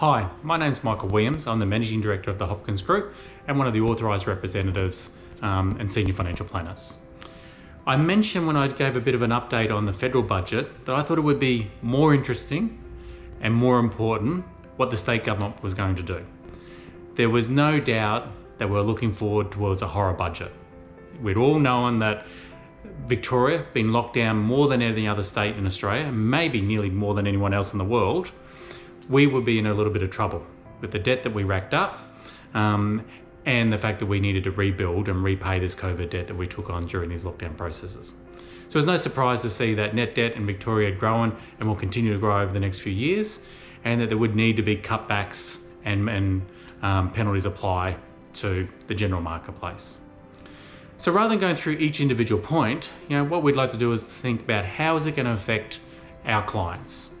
Hi, my name's Michael Williams. I'm the Managing Director of the Hopkins Group and one of the authorised representatives and senior financial planners. I mentioned when I gave a bit of an update on the federal budget that I thought it would be more interesting and more important what the state government was going to do. There was no doubt that we're looking forward towards a horror budget. We'd all known that Victoria, been locked down more than any other state in Australia, maybe nearly more than anyone else in the world, we would be in a little bit of trouble with the debt that we racked up and the fact that we needed to rebuild and repay this COVID debt that we took on during these lockdown processes. So it's no surprise to see that net debt in Victoria had grown and will continue to grow over the next few years, and that there would need to be cutbacks and penalties apply to the general marketplace. So rather than going through each individual point, what we'd like to do is think about how is it going to affect our clients.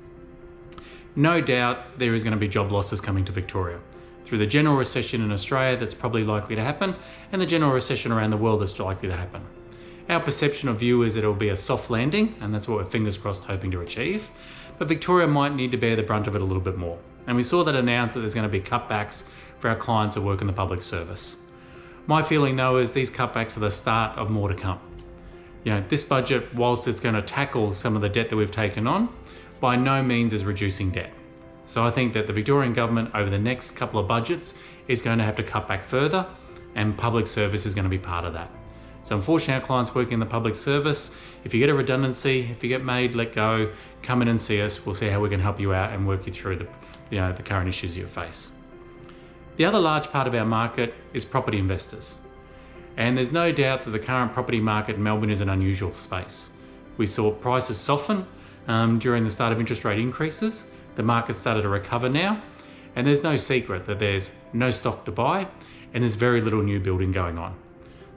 No doubt there is going to be job losses coming to Victoria. Through the general recession in Australia that's probably likely to happen, and the general recession around the world that's likely to happen. Our perception of view is that it will be a soft landing, and that's what we're fingers crossed hoping to achieve. But Victoria might need to bear the brunt of it a little bit more. And we saw that announced that there's going to be cutbacks for our clients who work in the public service. My feeling though is these cutbacks are the start of more to come. This budget, whilst it's going to tackle some of the debt that we've taken on, by no means is reducing debt. So I think that the Victorian government over the next couple of budgets is going to have to cut back further, and public service is going to be part of that. So unfortunately our clients working in the public service, if you get a redundancy, if you get made, let go, come in and see us. We'll see how we can help you out and work you through the current issues you face. The other large part of our market is property investors. And there's no doubt that the current property market in Melbourne is an unusual space. We saw prices soften during the start of interest rate increases. The market started to recover now, and there's no secret that there's no stock to buy and there's very little new building going on.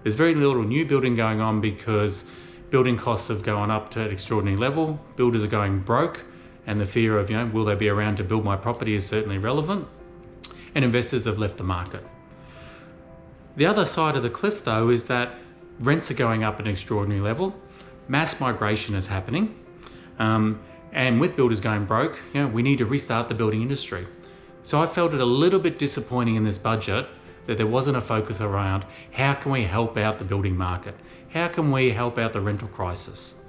There's very little new building going on because building costs have gone up to an extraordinary level. Builders are going broke, and the fear of, will they be around to build my property is certainly relevant, and investors have left the market. The other side of the cliff though is that rents are going up at an extraordinary level. Mass migration is happening. And with builders going broke, we need to restart the building industry. So I felt it a little bit disappointing in this budget that there wasn't a focus around how can we help out the building market? How can we help out the rental crisis?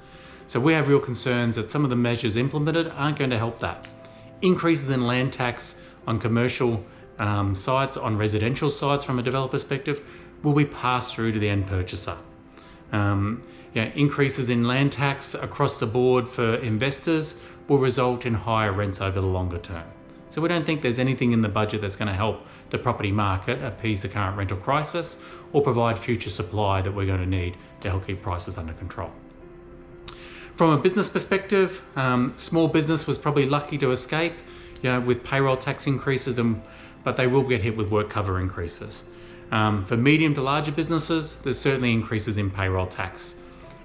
So we have real concerns that some of the measures implemented aren't going to help that. Increases in land tax on commercial sites, on residential sites from a developer perspective, will be passed through to the end purchaser. Increases in land tax across the board for investors will result in higher rents over the longer term. So we don't think there's anything in the budget that's going to help the property market appease the current rental crisis or provide future supply that we're going to need to help keep prices under control. From a business perspective, small business was probably lucky to escape with payroll tax increases, but they will get hit with work cover increases. For medium to larger businesses, there's certainly increases in payroll tax.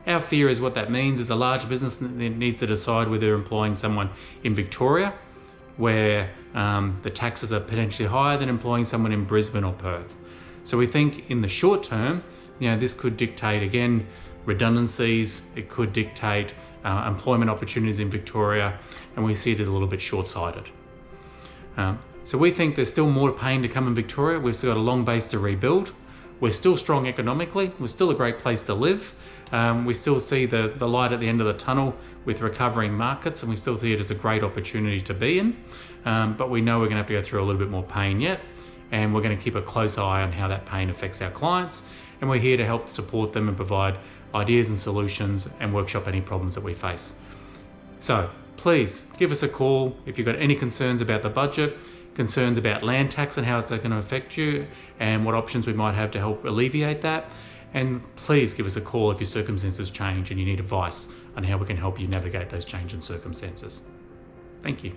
Our fear is what that means is a large business needs to decide whether they're employing someone in Victoria, where the taxes are potentially higher than employing someone in Brisbane or Perth. So we think in the short term, this could dictate, again, redundancies, it could dictate employment opportunities in Victoria, and we see it as a little bit short-sighted. So we think there's still more pain to come in Victoria. We've still got a long base to rebuild. We're still strong economically. We're still a great place to live. We still see the light at the end of the tunnel with recovering markets, and we still see it as a great opportunity to be in. But we know we're going to have to go through a little bit more pain yet, and we're going to keep a close eye on how that pain affects our clients. And we're here to help support them and provide ideas and solutions and workshop any problems that we face. So please give us a call if you've got any concerns about the budget, concerns about land tax and how it's going to affect you, and what options we might have to help alleviate that. And please give us a call if your circumstances change and you need advice on how we can help you navigate those changing circumstances. Thank you.